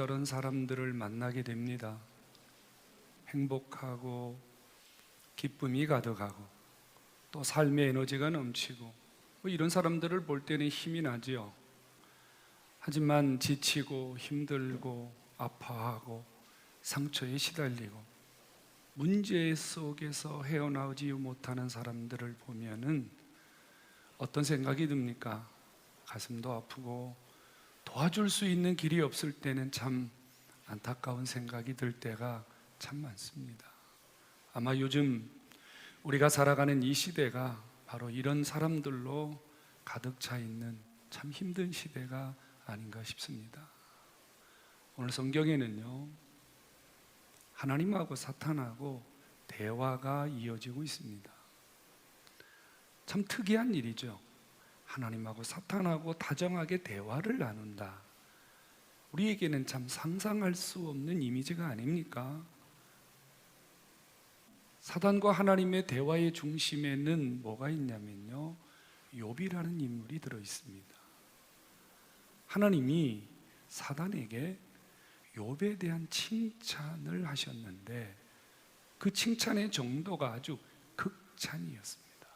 이런저런 사람들을 만나게 됩니다. 행복하고 기쁨이 가득하고 또 삶의 에너지가 넘치고 이런 사람들을 볼 때는 힘이 나지요. 하지만 지치고 힘들고 아파하고 상처에 시달리고 문제 속에서 헤어나오지 못하는 사람들을 보면은 어떤 생각이 듭니까? 가슴도 아프고 도와줄 수 있는 길이 없을 때는 참 안타까운 생각이 들 때가 참 많습니다. 아마 요즘 우리가 살아가는 이 시대가 바로 이런 사람들로 가득 차 있는 참 힘든 시대가 아닌가 싶습니다. 오늘 성경에는요, 하나님하고 사탄하고 대화가 이어지고 있습니다. 참 특이한 일이죠. 하나님하고 사탄하고 다정하게 대화를 나눈다. 우리에게는 참 상상할 수 없는 이미지가 아닙니까? 사탄과 하나님의 대화의 중심에는 뭐가 있냐면요, 욥이라는 인물이 들어 있습니다. 하나님이 사탄에게 욥에 대한 칭찬을 하셨는데 그 칭찬의 정도가 아주 극찬이었습니다.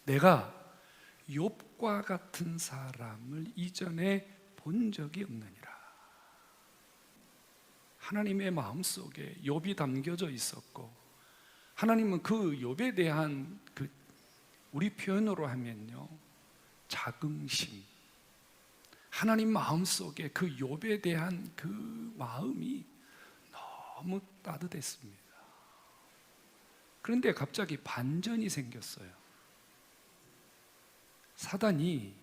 내가 욥과 같은 사람을 이전에 본 적이 없느니라. 하나님의 마음속에 욥이 담겨져 있었고, 하나님은 그 욥에 대한 우리 표현으로 하면요, 자긍심, 하나님 마음속에 그 욥에 대한 그 마음이 너무 따뜻했습니다. 그런데 갑자기 반전이 생겼어요. 사단이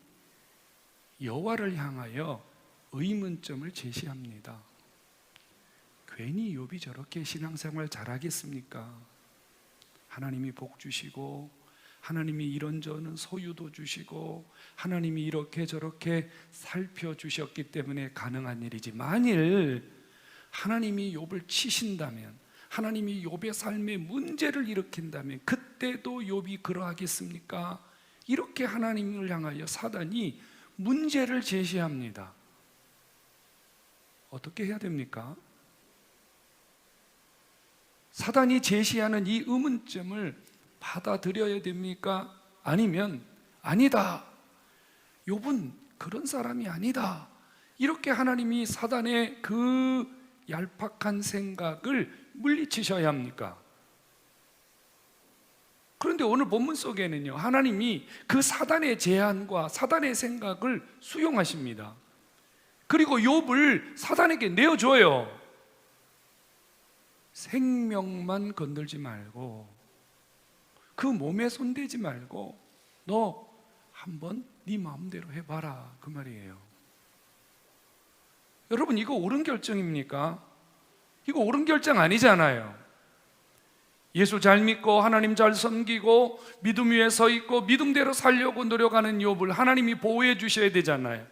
여호와를 향하여 의문점을 제시합니다. 괜히 욥이 저렇게 신앙생활 잘하겠습니까? 하나님이 복 주시고 하나님이 이런저런 소유도 주시고 하나님이 이렇게 저렇게 살펴주셨기 때문에 가능한 일이지, 만일 하나님이 욥을 치신다면, 하나님이 욥의 삶에 문제를 일으킨다면 그때도 욥이 그러하겠습니까? 이렇게 하나님을 향하여 사단이 문제를 제시합니다. 어떻게 해야 됩니까? 사단이 제시하는 이 의문점을 받아들여야 됩니까? 아니면 아니다, 욥은 그런 사람이 아니다, 이렇게 하나님이 사단의 그 얄팍한 생각을 물리치셔야 합니까? 그런데 오늘 본문 속에는요, 하나님이 그 사단의 제안과 사단의 생각을 수용하십니다. 그리고 욥을 사단에게 내어줘요. 생명만 건들지 말고, 그 몸에 손대지 말고 너 한번 네 마음대로 해봐라, 그 말이에요. 여러분, 이거 옳은 결정입니까? 이거 옳은 결정 아니잖아요. 예수 잘 믿고 하나님 잘 섬기고 믿음 위에 서 있고 믿음대로 살려고 노력하는 욥을 하나님이 보호해 주셔야 되잖아요.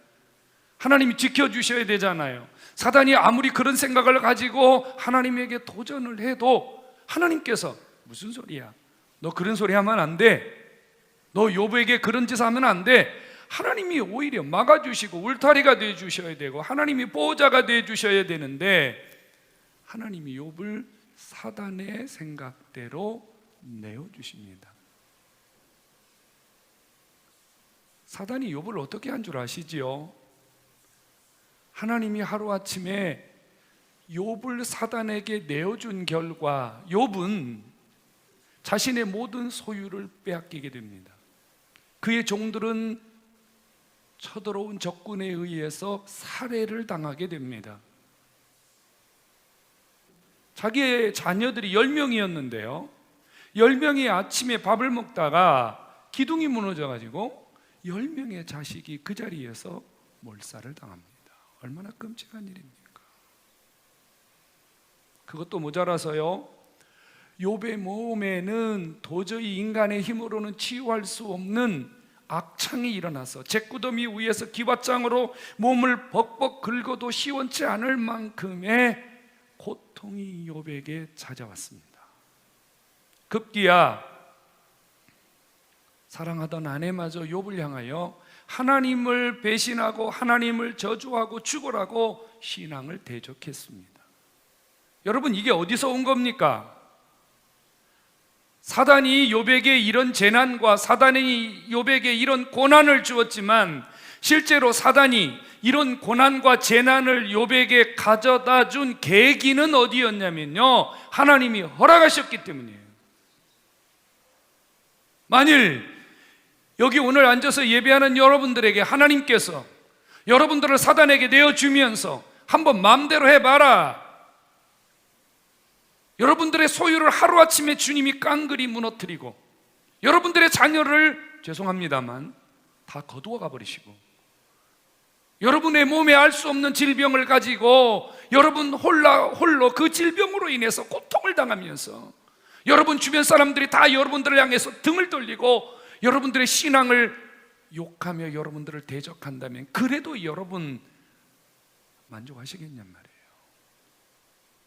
하나님이 지켜주셔야 되잖아요. 사단이 아무리 그런 생각을 가지고 하나님에게 도전을 해도 하나님께서 무슨 소리야, 너 그런 소리 하면 안 돼, 너 욥에게 그런 짓 하면 안 돼, 하나님이 오히려 막아주시고 울타리가 되어주셔야 되고 하나님이 보호자가 되어주셔야 되는데, 하나님이 욥을 사단의 생각대로 내어주십니다. 사단이 욥을 어떻게 한 줄 아시지요? 하나님이 하루아침에 욥을 사단에게 내어준 결과 욥은 자신의 모든 소유를 빼앗기게 됩니다. 그의 종들은 쳐들어온 적군에 의해서 살해를 당하게 됩니다. 자기의 자녀들이 10명이었는데요 10명이 아침에 밥을 먹다가 기둥이 무너져가지고 10명의 자식이 그 자리에서 몰살을 당합니다. 얼마나 끔찍한 일입니까? 그것도 모자라서요, 욥의 몸에는 도저히 인간의 힘으로는 치유할 수 없는 악창이 일어나서 잿구더미 위에서 기왓장으로 몸을 벅벅 긁어도 시원치 않을 만큼의 고통이 욥에게 찾아왔습니다. 급기야 사랑하던 아내마저 욥을 향하여 하나님을 배신하고 하나님을 저주하고 죽으라고 신앙을 대적했습니다. 여러분, 이게 어디서 온 겁니까? 사단이 욥에게 이런 재난과 사단이 욥에게 이런 고난을 주었지만 실제로 사단이 이런 고난과 재난을 욥에게 가져다 준 계기는 어디였냐면요, 하나님이 허락하셨기 때문이에요. 만일 여기 오늘 앉아서 예배하는 여러분들에게 하나님께서 여러분들을 사단에게 내어주면서 한번 마음대로 해봐라, 여러분들의 소유를 하루아침에 주님이 깡그리 무너뜨리고 여러분들의 자녀를 죄송합니다만 다 거두어 가버리시고 여러분의 몸에 알 수 없는 질병을 가지고 여러분 홀로 그 질병으로 인해서 고통을 당하면서 여러분 주변 사람들이 다 여러분들을 향해서 등을 돌리고 여러분들의 신앙을 욕하며 여러분들을 대적한다면 그래도 여러분 만족하시겠냔 말이에요.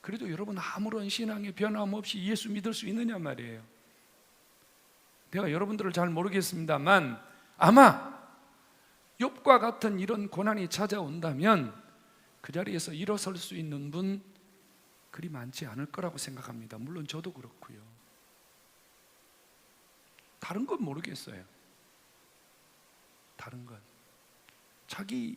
그래도 여러분 아무런 신앙의 변함없이 예수 믿을 수 있느냐 말이에요. 내가 여러분들을 잘 모르겠습니다만 아마 욥과 같은 이런 고난이 찾아온다면 그 자리에서 일어설 수 있는 분 그리 많지 않을 거라고 생각합니다. 물론 저도 그렇고요. 다른 건 모르겠어요. 다른 건 자기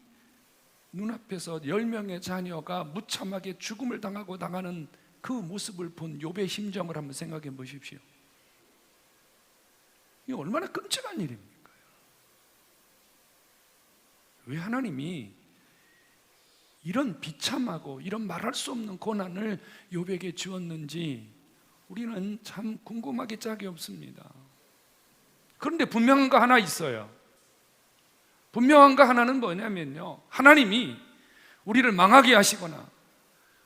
눈앞에서 10명의 자녀가 무참하게 죽음을 당하고 나가는 그 모습을 본 욥의 심정을 한번 생각해 보십시오. 이게 얼마나 끔찍한 일입니까? 왜 하나님이 이런 비참하고 이런 말할 수 없는 고난을 욥에게 주었는지 우리는 참 궁금하기 짝이 없습니다. 그런데 분명한 거 하나 있어요. 분명한 거 하나는 뭐냐면요, 하나님이 우리를 망하게 하시거나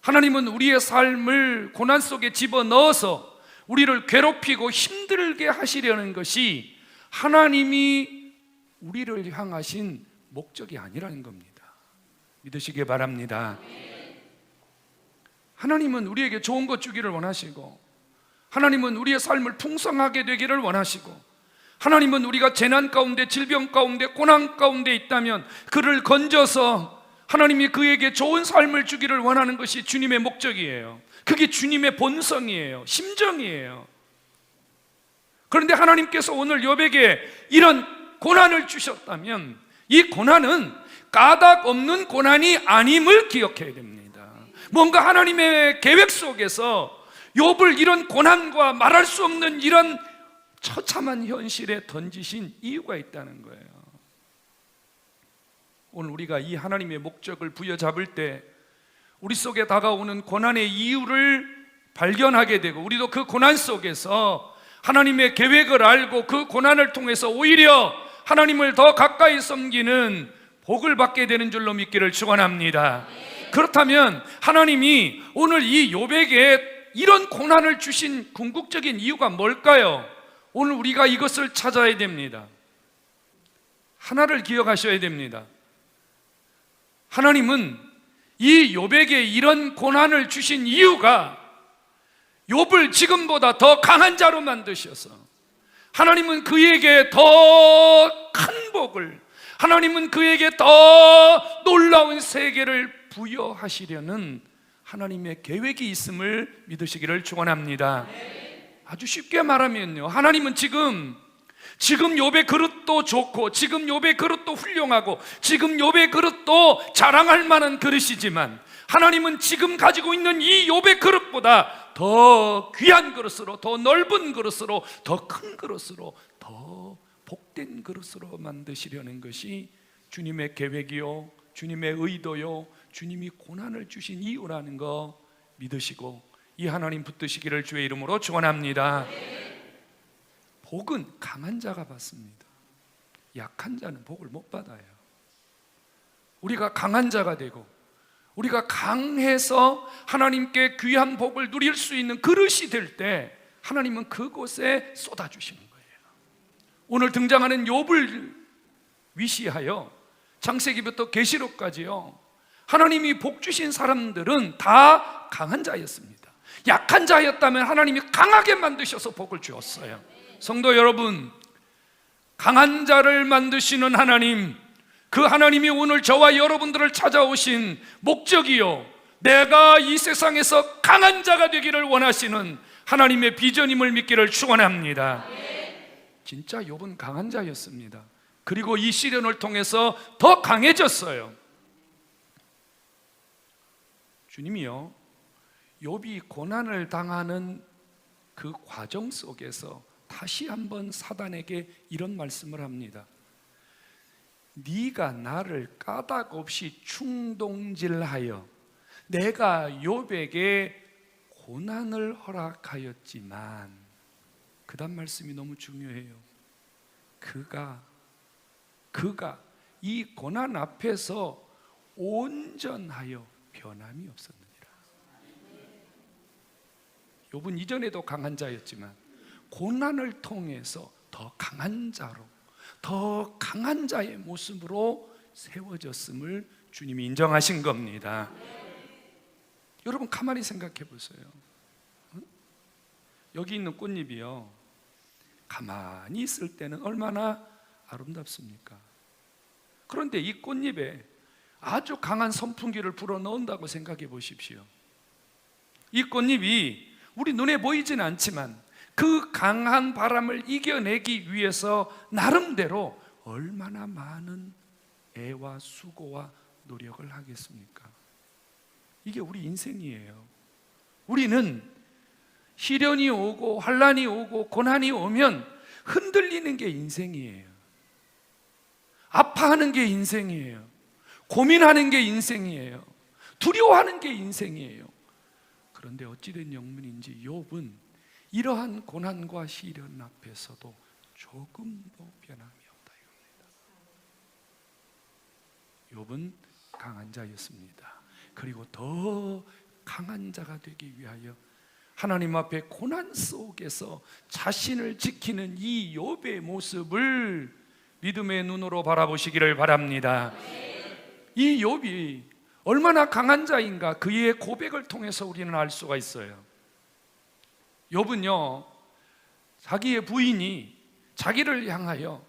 하나님은 우리의 삶을 고난 속에 집어넣어서 우리를 괴롭히고 힘들게 하시려는 것이 하나님이 우리를 향하신 목적이 아니라는 겁니다. 믿으시기 바랍니다. 하나님은 우리에게 좋은 것 주기를 원하시고 하나님은 우리의 삶을 풍성하게 되기를 원하시고 하나님은 우리가 재난 가운데, 질병 가운데, 고난 가운데 있다면 그를 건져서 하나님이 그에게 좋은 삶을 주기를 원하는 것이 주님의 목적이에요. 그게 주님의 본성이에요. 심정이에요. 그런데 하나님께서 오늘 욥에게 이런 고난을 주셨다면 이 고난은 까닭 없는 고난이 아님을 기억해야 됩니다. 뭔가 하나님의 계획 속에서 욥을 이런 고난과 말할 수 없는 이런 처참한 현실에 던지신 이유가 있다는 거예요. 오늘 우리가 이 하나님의 목적을 부여잡을 때 우리 속에 다가오는 고난의 이유를 발견하게 되고 우리도 그 고난 속에서 하나님의 계획을 알고 그 고난을 통해서 오히려 하나님을 더 가까이 섬기는 복을 받게 되는 줄로 믿기를 축원합니다. 그렇다면 하나님이 오늘 이 욥에게 이런 고난을 주신 궁극적인 이유가 뭘까요? 오늘 우리가 이것을 찾아야 됩니다. 하나를 기억하셔야 됩니다. 하나님은 이 욥에게 이런 고난을 주신 이유가 욥을 지금보다 더 강한 자로 만드셔서 하나님은 그에게 더 큰 복을, 하나님은 그에게 더 놀라운 세계를 부여하시려는 하나님의 계획이 있음을 믿으시기를 축원합니다. 아주 쉽게 말하면요, 하나님은 지금 욥의 그릇도 좋고 지금 욥의 그릇도 훌륭하고 지금 욥의 그릇도 자랑할 만한 그릇이지만 하나님은 지금 가지고 있는 이 욥의 그릇보다 더 귀한 그릇으로, 더 넓은 그릇으로, 더 큰 그릇으로, 더 복된 그릇으로 만드시려는 것이 주님의 계획이요, 주님의 의도요, 주님이 고난을 주신 이유라는 거 믿으시고 이 하나님 붙드시기를 주의 이름으로 축원합니다. 복은 강한 자가 받습니다. 약한 자는 복을 못 받아요. 우리가 강한 자가 되고 우리가 강해서 하나님께 귀한 복을 누릴 수 있는 그릇이 될 때 하나님은 그곳에 쏟아주시는 거예요. 오늘 등장하는 욥을 위시하여 창세기부터 계시록까지요, 하나님이 복 주신 사람들은 다 강한 자였습니다. 약한 자였다면 하나님이 강하게 만드셔서 복을 주었어요. 성도 여러분, 강한 자를 만드시는 하나님, 그 하나님이 오늘 저와 여러분들을 찾아오신 목적이요, 내가 이 세상에서 강한 자가 되기를 원하시는 하나님의 비전임을 믿기를 축원합니다. 진짜 욥은 강한 자였습니다. 그리고 이 시련을 통해서 더 강해졌어요. 주님이요, 욥이 고난을 당하는 그 과정 속에서 다시 한번 사단에게 이런 말씀을 합니다. 네가 나를 까닭 없이 충동질하여 내가 욥에게 고난을 허락하였지만, 그 다음 말씀이 너무 중요해요. 그가 이 고난 앞에서 온전하여 변함이 없었느니라. 욥은 이전에도 강한 자였지만 고난을 통해서 더 강한 자로, 더 강한 자의 모습으로 세워졌음을 주님이 인정하신 겁니다. 여러분 가만히 생각해 보세요. 여기 있는 꽃잎이요, 가만히 있을 때는 얼마나 아름답습니까? 그런데 이 꽃잎에 아주 강한 선풍기를 불어 넣는다고 생각해 보십시오. 이 꽃잎이 우리 눈에 보이지는 않지만 그 강한 바람을 이겨내기 위해서 나름대로 얼마나 많은 애와 수고와 노력을 하겠습니까? 이게 우리 인생이에요. 우리는 시련이 오고 환난이 오고 고난이 오면 흔들리는 게 인생이에요. 아파하는 게 인생이에요. 고민하는 게 인생이에요. 두려워하는 게 인생이에요. 그런데 어찌된 영문인지 욥은 이러한 고난과 시련 앞에서도 조금도 변함이 없다 이겁니다. 욥은 강한 자였습니다. 그리고 더 강한 자가 되기 위하여 하나님 앞에 고난 속에서 자신을 지키는 이 욥의 모습을 믿음의 눈으로 바라보시기를 바랍니다. 이 욥이 얼마나 강한 자인가 그의 고백을 통해서 우리는 알 수가 있어요. 욥은요, 자기의 부인이 자기를 향하여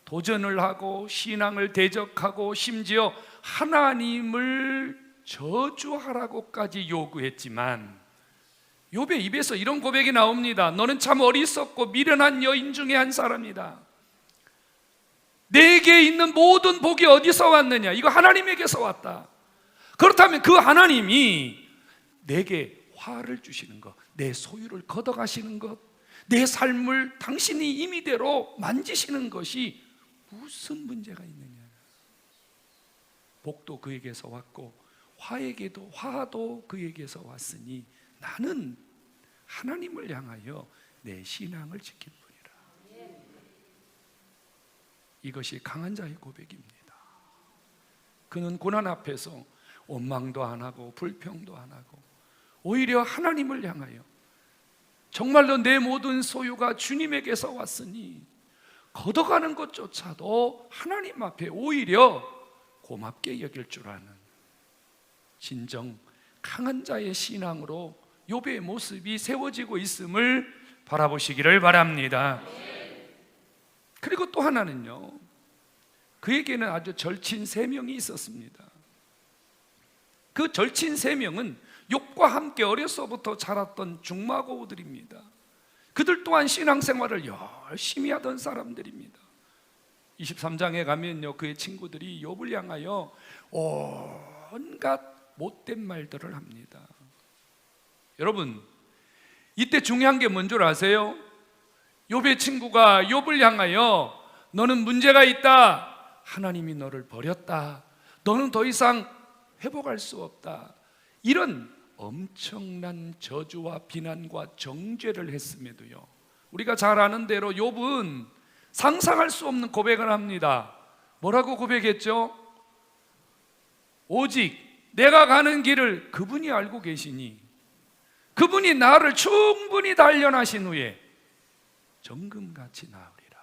도전을 하고 신앙을 대적하고 심지어 하나님을 저주하라고까지 요구했지만 욥의 입에서 이런 고백이 나옵니다. 너는 참 어리석고 미련한 여인 중에 한 사람이다. 내게 있는 모든 복이 어디서 왔느냐? 이거 하나님에게서 왔다. 그렇다면 그 하나님이 내게 화를 주시는 것, 내 소유를 걷어가시는 것, 내 삶을 당신이 임의대로 만지시는 것이 무슨 문제가 있느냐? 복도 그에게서 왔고 화도 그에게서 왔으니 나는 하나님을 향하여 내 신앙을 지킬 뿐이라. 이것이 강한 자의 고백입니다. 그는 고난 앞에서 원망도 안 하고 불평도 안 하고 오히려 하나님을 향하여 정말로 내 모든 소유가 주님에게서 왔으니 걷어가는 것조차도 하나님 앞에 오히려 고맙게 여길 줄 아는 진정 강한 자의 신앙으로 욥의 모습이 세워지고 있음을 바라보시기를 바랍니다. 그리고 또 하나는요, 그에게는 아주 절친 3명이 있었습니다. 그 절친 3명은 욥과 함께 어려서부터 자랐던 중마고우들입니다. 그들 또한 신앙생활을 열심히 하던 사람들입니다. 23장에 가면요, 그의 친구들이 욥을 향하여 온갖 못된 말들을 합니다. 여러분, 이때 중요한 게 뭔 줄 아세요? 욥의 친구가 욥을 향하여 너는 문제가 있다, 하나님이 너를 버렸다, 너는 더 이상 회복할 수 없다, 이런 엄청난 저주와 비난과 정죄를 했음에도요, 우리가 잘 아는 대로 욥은 상상할 수 없는 고백을 합니다. 뭐라고 고백했죠? 오직 내가 가는 길을 그분이 알고 계시니 그분이 나를 충분히 단련하신 후에 정금같이 나으리라.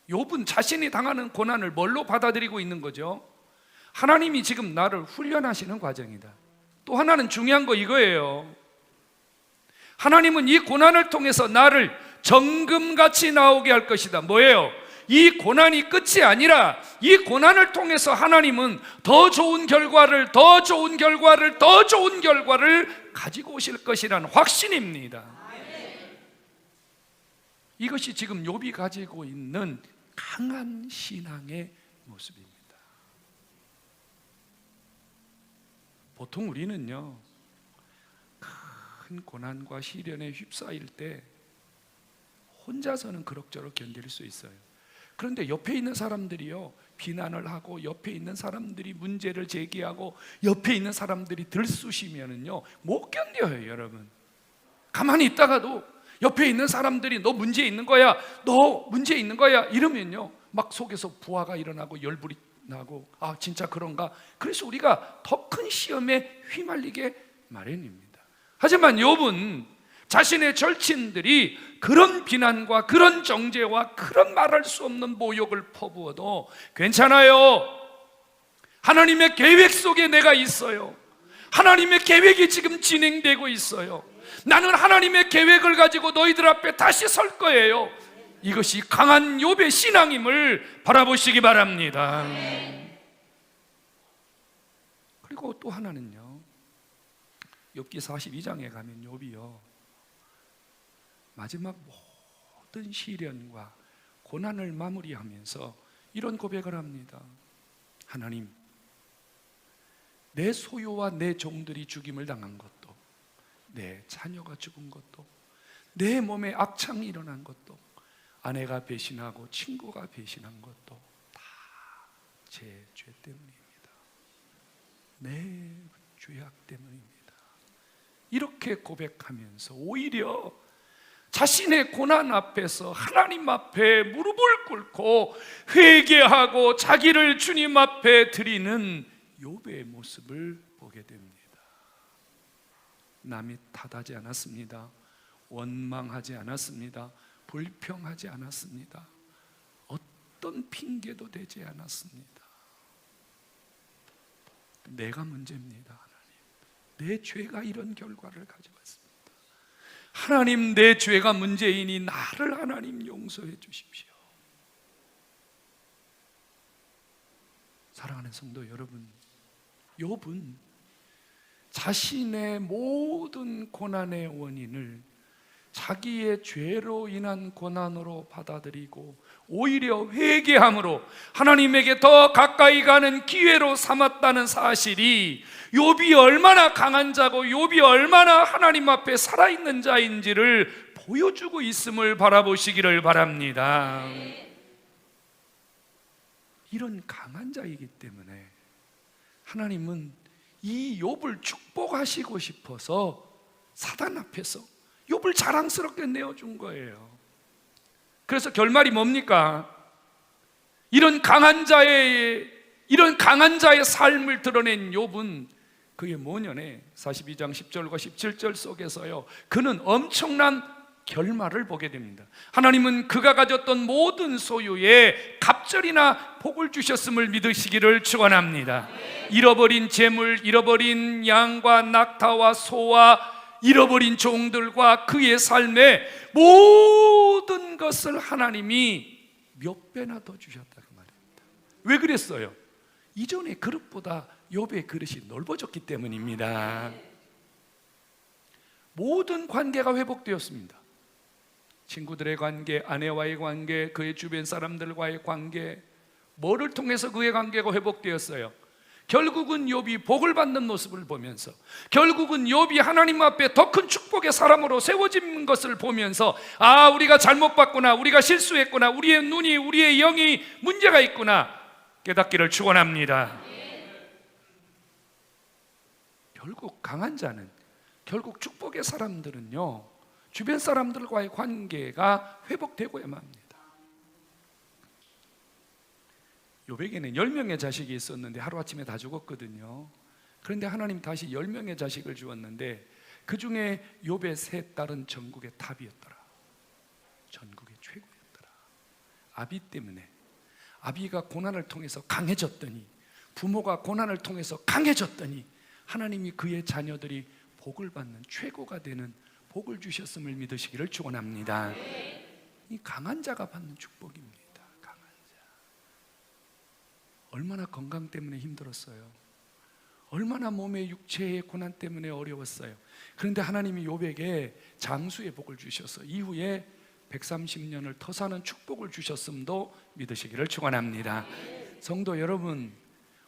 욥은 자신이 당하는 고난을 뭘로 받아들이고 있는 거죠? 하나님이 지금 나를 훈련하시는 과정이다. 또 하나는 중요한 거 이거예요. 하나님은 이 고난을 통해서 나를 정금같이 나오게 할 것이다. 뭐예요? 이 고난이 끝이 아니라 이 고난을 통해서 하나님은 더 좋은 결과를 가지고 오실 것이라는 확신입니다. 이것이 지금 욥이 가지고 있는 강한 신앙의 모습입니다. 보통 우리는요, 큰 고난과 시련에 휩싸일 때 혼자서는 그럭저럭 견딜 수 있어요. 그런데 옆에 있는 사람들이요, 비난을 하고 옆에 있는 사람들이 문제를 제기하고 옆에 있는 사람들이 들쑤시면은요 못 견뎌요. 여러분, 가만히 있다가도 옆에 있는 사람들이 너 문제 있는 거야, 너 문제 있는 거야 이러면요 막 속에서 부하가 일어나고 열불이 나고, 아 진짜 그런가? 그래서 우리가 더 큰 시험에 휘말리게 마련입니다. 하지만 욥은 자신의 절친들이 그런 비난과 그런 정죄와 그런 말할 수 없는 모욕을 퍼부어도 괜찮아요. 하나님의 계획 속에 내가 있어요. 하나님의 계획이 지금 진행되고 있어요. 나는 하나님의 계획을 가지고 너희들 앞에 다시 설 거예요. 이것이 강한 욥의 신앙임을 바라보시기 바랍니다. 그리고 또 하나는요, 욥기 42장에 가면 욥이요 마지막 모든 시련과 고난을 마무리하면서 이런 고백을 합니다. 하나님, 내 소유와 내 종들이 죽임을 당한 것도, 내 자녀가 죽은 것도, 내 몸에 악창이 일어난 것도, 아내가 배신하고 친구가 배신한 것도 다 제 죄 때문입니다. 내 죄악 때문입니다. 이렇게 고백하면서 오히려 자신의 고난 앞에서 하나님 앞에 무릎을 꿇고 회개하고 자기를 주님 앞에 드리는 욥의 모습을 보게 됩니다. 남이 탓하지 않았습니다. 원망하지 않았습니다. 불평하지 않았습니다. 어떤 핑계도 대지 않았습니다. 내가 문제입니다. 하나님, 내 죄가 이런 결과를 가져왔습니다. 하나님, 내 죄가 문제이니 나를 하나님 용서해 주십시오. 사랑하는 성도 여러분, 욥은 자신의 모든 고난의 원인을 자기의 죄로 인한 고난으로 받아들이고 오히려 회개함으로 하나님에게 더 가까이 가는 기회로 삼았다는 사실이 욥이 얼마나 강한 자고 욥이 얼마나 하나님 앞에 살아있는 자인지를 보여주고 있음을 바라보시기를 바랍니다. 이런 강한 자이기 때문에 하나님은 이 욥을 축복하시고 싶어서 사단 앞에서 욥을 자랑스럽게 내어준 거예요. 그래서 결말이 뭡니까? 이런 강한 자의 삶을 드러낸 욥은 그의 모년에 42장 10절과 17절 속에서요, 그는 엄청난 결말을 보게 됩니다. 하나님은 그가 가졌던 모든 소유에 갑절이나 복을 주셨음을 믿으시기를 축원합니다. 잃어버린 재물, 잃어버린 양과 낙타와 소와 잃어버린 종들과 그의 삶에 모든 것을 하나님이 몇 배나 더 주셨다 그 말입니다. 왜 그랬어요? 이전의 그릇보다 욥의 그릇이 넓어졌기 때문입니다. 모든 관계가 회복되었습니다. 친구들의 관계, 아내와의 관계, 그의 주변 사람들과의 관계, 뭐를 통해서 그의 관계가 회복되었어요? 결국은 욥이 복을 받는 모습을 보면서, 결국은 욥이 하나님 앞에 더 큰 축복의 사람으로 세워진 것을 보면서, 아, 우리가 잘못 봤구나, 우리가 실수했구나, 우리의 눈이, 우리의 영이 문제가 있구나 깨닫기를 축원합니다. 결국 강한 자는, 결국 축복의 사람들은요, 주변 사람들과의 관계가 회복되고야만 합니다. 욥에게는 10명의 자식이 있었는데 하루아침에 다 죽었거든요. 그런데 하나님 다시 10명의 자식을 주었는데 그 중에 욥의 세 딸은 전국의 탑이었더라. 전국의 최고였더라. 아비 때문에, 아비가 고난을 통해서 강해졌더니, 부모가 고난을 통해서 강해졌더니 하나님이 그의 자녀들이 복을 받는, 최고가 되는 복을 주셨음을 믿으시기를 축원합니다. 이 강한 자가 받는 축복입니다. 강한 자. 얼마나 건강 때문에 힘들었어요. 얼마나 몸의 육체의 고난 때문에 어려웠어요. 그런데 하나님이 욥에게 장수의 복을 주셔서 이후에 130년을 더 사는 축복을 주셨음도 믿으시기를 축원합니다. 성도 여러분,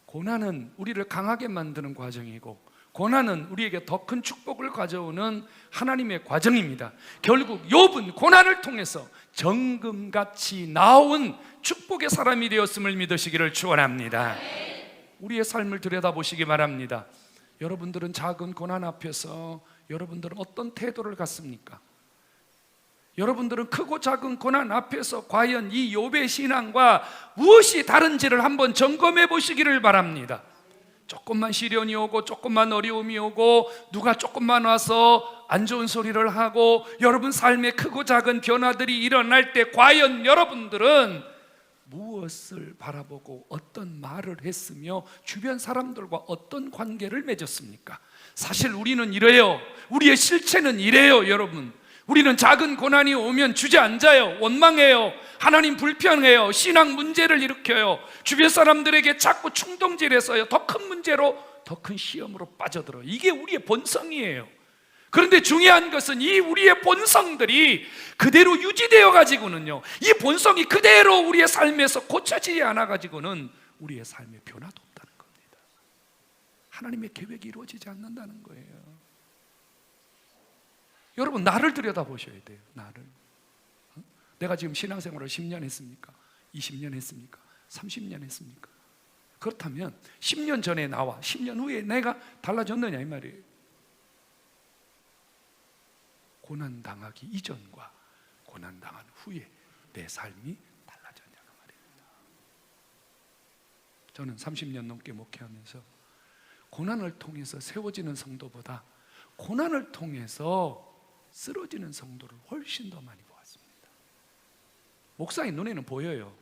고난은 우리를 강하게 만드는 과정이고, 고난은 우리에게 더 큰 축복을 가져오는 하나님의 과정입니다. 결국 욥은 고난을 통해서 정금같이 나온 축복의 사람이 되었음을 믿으시기를 축원합니다. 우리의 삶을 들여다보시기 바랍니다. 여러분들은 작은 고난 앞에서 여러분들은 어떤 태도를 갖습니까? 여러분들은 크고 작은 고난 앞에서 과연 이 욥의 신앙과 무엇이 다른지를 한번 점검해 보시기를 바랍니다. 조금만 시련이 오고 조금만 어려움이 오고 누가 조금만 와서 안 좋은 소리를 하고 여러분 삶에 크고 작은 변화들이 일어날 때 과연 여러분들은 무엇을 바라보고 어떤 말을 했으며 주변 사람들과 어떤 관계를 맺었습니까? 사실 우리는 이래요. 우리의 실체는 이래요. 여러분, 우리는 작은 고난이 오면 주저앉아요. 원망해요. 하나님 불평해요. 신앙 문제를 일으켜요. 주변 사람들에게 자꾸 충동질해서요, 더 큰 문제로, 더 큰 시험으로 빠져들어요. 이게 우리의 본성이에요. 그런데 중요한 것은 이 우리의 본성들이 그대로 유지되어 가지고는요, 이 본성이 그대로 우리의 삶에서 고쳐지지 않아 가지고는 우리의 삶에 변화도 없다는 겁니다. 하나님의 계획이 이루어지지 않는다는 거예요. 여러분, 나를 들여다보셔야 돼요. 나를. 내가 지금 신앙생활을 10년 했습니까? 20년 했습니까? 30년 했습니까? 그렇다면 10년 전에 나와 10년 후에 내가 달라졌느냐 이 말이에요. 고난당하기 이전과 고난당한 후에 내 삶이 달라졌냐는 말입니다. 저는 30년 넘게 목회하면서 고난을 통해서 세워지는 성도보다 고난을 통해서 쓰러지는 성도를 훨씬 더 많이 보았습니다. 목사의 눈에는 보여요.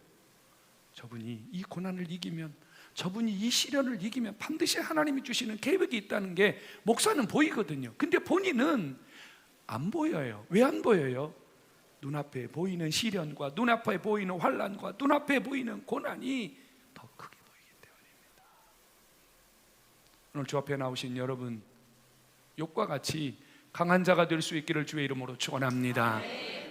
저분이 이 고난을 이기면, 저분이 이 시련을 이기면 반드시 하나님이 주시는 계획이 있다는 게 목사는 보이거든요. 근데 본인은 안 보여요. 왜 안 보여요? 눈앞에 보이는 시련과 눈앞에 보이는 환난과 눈앞에 보이는 고난이 더 크게 보이기 때문입니다. 오늘 주 앞에 나오신 여러분, 욥과 같이 강한 자가 될 수 있기를 주의 이름으로 축원합니다.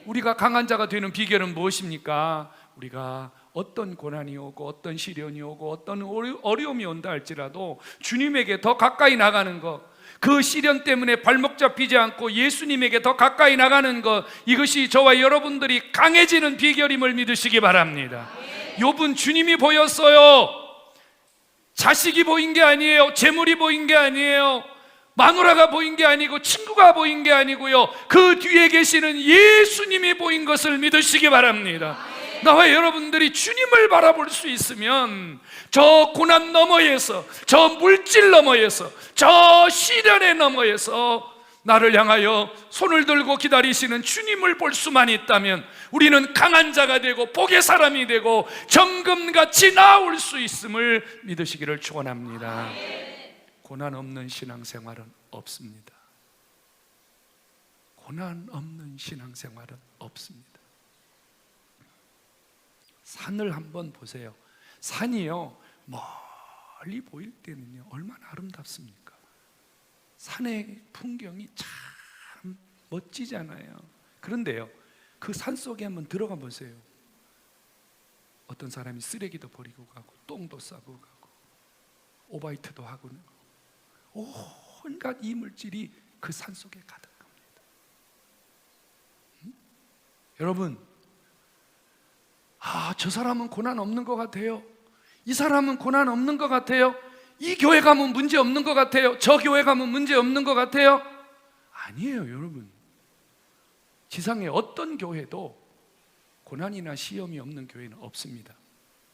우리가 강한 자가 되는 비결은 무엇입니까? 우리가 어떤 고난이 오고 어떤 시련이 오고 어떤 어려움이 온다 할지라도 주님에게 더 가까이 나가는 것, 그 시련 때문에 발목 잡히지 않고 예수님에게 더 가까이 나가는 것, 이것이 저와 여러분들이 강해지는 비결임을 믿으시기 바랍니다. 욥은 주님이 보였어요. 자식이 보인 게 아니에요. 재물이 보인 게 아니에요. 마누라가 보인 게 아니고 친구가 보인 게 아니고요, 그 뒤에 계시는 예수님이 보인 것을 믿으시기 바랍니다. 나와 여러분들이 주님을 바라볼 수 있으면 저 고난 너머에서, 저 물질 너머에서, 저 시련의 너머에서 나를 향하여 손을 들고 기다리시는 주님을 볼 수만 있다면 우리는 강한 자가 되고 복의 사람이 되고 정금같이 나올 수 있음을 믿으시기를 축원합니다. 고난 없는 신앙생활은 없습니다. 고난 없는 신앙생활은 없습니다. 산을 한번 보세요. 산이요, 멀리 보일 때는요 얼마나 아름답습니까? 산의 풍경이 참 멋지잖아요. 그런데요, 그 산 속에 한번 들어가 보세요. 어떤 사람이 쓰레기도 버리고 가고 똥도 싸고 가고 오바이트도 하고 온갖 이물질이 그 산 속에 가득합니다. 여러분, 저 사람은 고난 없는 것 같아요. 이 사람은 고난 없는 것 같아요. 이 교회 가면 문제 없는 것 같아요. 저 교회 가면 문제 없는 것 같아요. 아니에요, 여러분. 지상의 어떤 교회도 고난이나 시험이 없는 교회는 없습니다.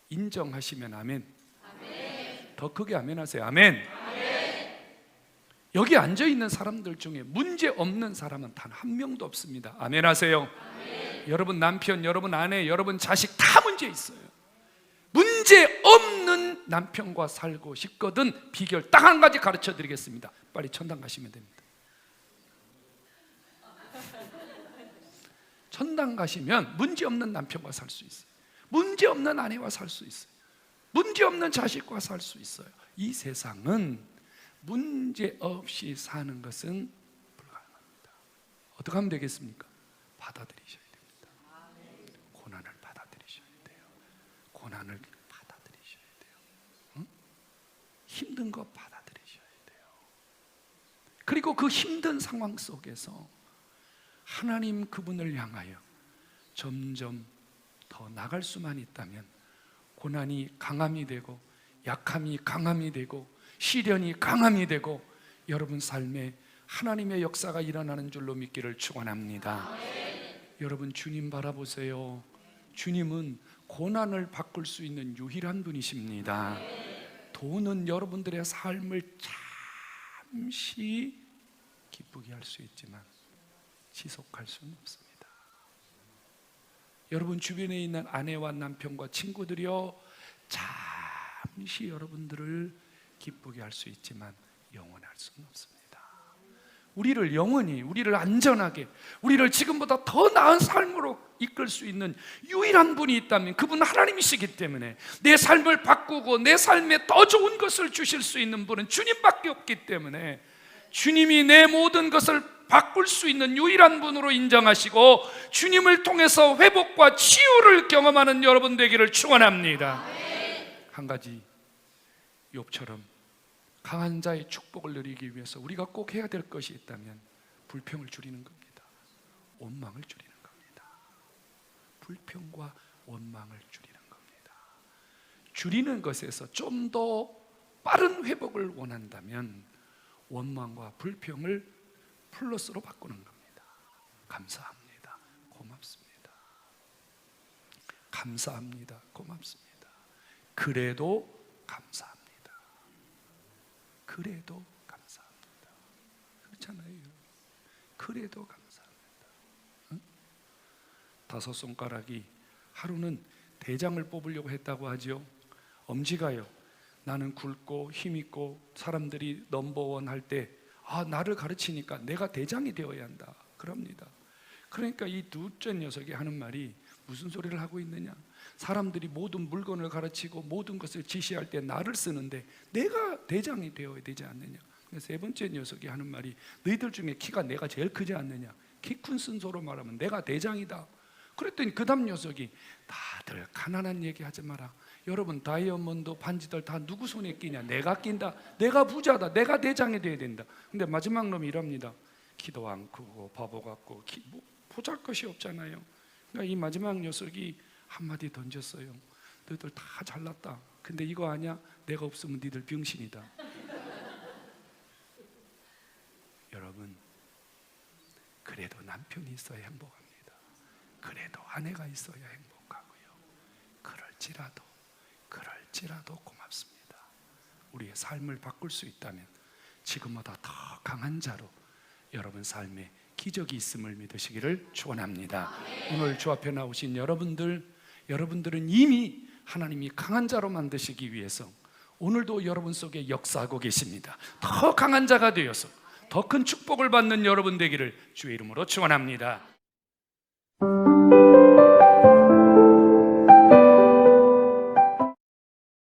인정하시면 아멘. 아멘. 더 크게 아멘 하세요. 아멘. 아멘. 여기 앉아있는 사람들 중에 문제 없는 사람은 단 한 명도 없습니다. 아멘 하세요. 아멘. 여러분 남편, 여러분 아내, 여러분 자식 다 문제 있어요. 문제 없는 남편과 살고 싶거든 비결 딱 한 가지 가르쳐 드리겠습니다. 빨리 천당 가시면 됩니다. 천당 가시면 문제없는 남편과 살 수 있어요. 문제없는 아내와 살 수 있어요. 문제없는 자식과 살 수 있어요. 이 세상은 문제없이 사는 것은 불가능합니다. 어떻게 하면 되겠습니까? 받아들이셔야 됩니다. 고난을 받아들이셔야 돼요. 고난을 받아들이셔야 돼요. 응? 힘든 거 받아들이셔야 돼요. 그리고 그 힘든 상황 속에서 하나님 그분을 향하여 점점 더 나갈 수만 있다면 고난이 강함이 되고 약함이 강함이 되고 시련이 강함이 되고 여러분 삶에 하나님의 역사가 일어나는 줄로 믿기를 축원합니다. 여러분 주님 바라보세요. 주님은 고난을 바꿀 수 있는 유일한 분이십니다. 돈은 여러분들의 삶을 잠시 기쁘게 할 수 있지만 지속할 수는 없습니다. 여러분 주변에 있는 아내와 남편과 친구들이요, 잠시 여러분들을 기쁘게 할 수 있지만 영원할 수는 없습니다. 우리를 영원히, 우리를 안전하게, 우리를 지금보다 더 나은 삶으로 이끌 수 있는 유일한 분이 있다면 그분은 하나님이시기 때문에 내 삶을 바꾸고 내 삶에 더 좋은 것을 주실 수 있는 분은 주님밖에 없기 때문에 주님이 내 모든 것을 바꿀 수 있는 유일한 분으로 인정하시고 주님을 통해서 회복과 치유를 경험하는 여러분 되기를 축원합니다. 한 가지, 욥처럼 강한 자의 축복을 누리기 위해서 우리가 꼭 해야 될 것이 있다면 불평을 줄이는 겁니다. 원망을 줄이는 겁니다. 불평과 원망을 줄이는 겁니다. 줄이는 것에서 좀 더 빠른 회복을 원한다면 원망과 불평을 플러스로 바꾸는 겁니다. 감사합니다. 고맙습니다. 감사합니다. 고맙습니다. 그래도 감사합니다. 그래도 감사합니다. 그렇잖아요. 그래도 감사합니다. 응? 5 손가락이 하루는 대장을 뽑으려고 했다고 하죠. 엄지가요, 나는 굵고 힘있고 사람들이 넘버원 할 때 나를 가르치니까 내가 대장이 되어야 한다 그럽니다. 그러니까 이 둘째 녀석이 하는 말이 무슨 소리를 하고 있느냐, 사람들이 모든 물건을 가르치고 모든 것을 지시할 때 나를 쓰는데 내가 대장이 되어야 되지 않느냐. 세 번째 녀석이 하는 말이 너희들 중에 키가 내가 제일 크지 않느냐, 키 큰 순서로 말하면 내가 대장이다. 그랬더니 그 다음 녀석이 다들 가난한 얘기 하지 마라. 여러분 다이아몬드 반지들 다 누구 손에 끼냐? 내가 낀다. 내가 부자다. 내가 대장이 돼야 된다. 근데 마지막 놈이 이럽니다. 키도 안 크고 바보 같고 보잘것이 없잖아요. 그러니까 이 마지막 녀석이 한마디 던졌어요. 너희들 다 잘났다. 근데 이거 아냐? 내가 없으면 니들 병신이다. 여러분, 그래도 남편이 있어야 행복합니다. 그래도 아내가 있어야 행복하고요. 그럴지라도 고맙습니다. 우리의 삶을 바꿀 수 있다면 지금보다 더 강한 자로 여러분 삶에 기적이 있음을 믿으시기를 축원합니다. 오늘 주 앞에 나오신 여러분들은 이미 하나님이 강한 자로 만드시기 위해서 오늘도 여러분 속에 역사하고 계십니다. 더 강한 자가 되어서 더 큰 축복을 받는 여러분 되기를 주의 이름으로 축원합니다.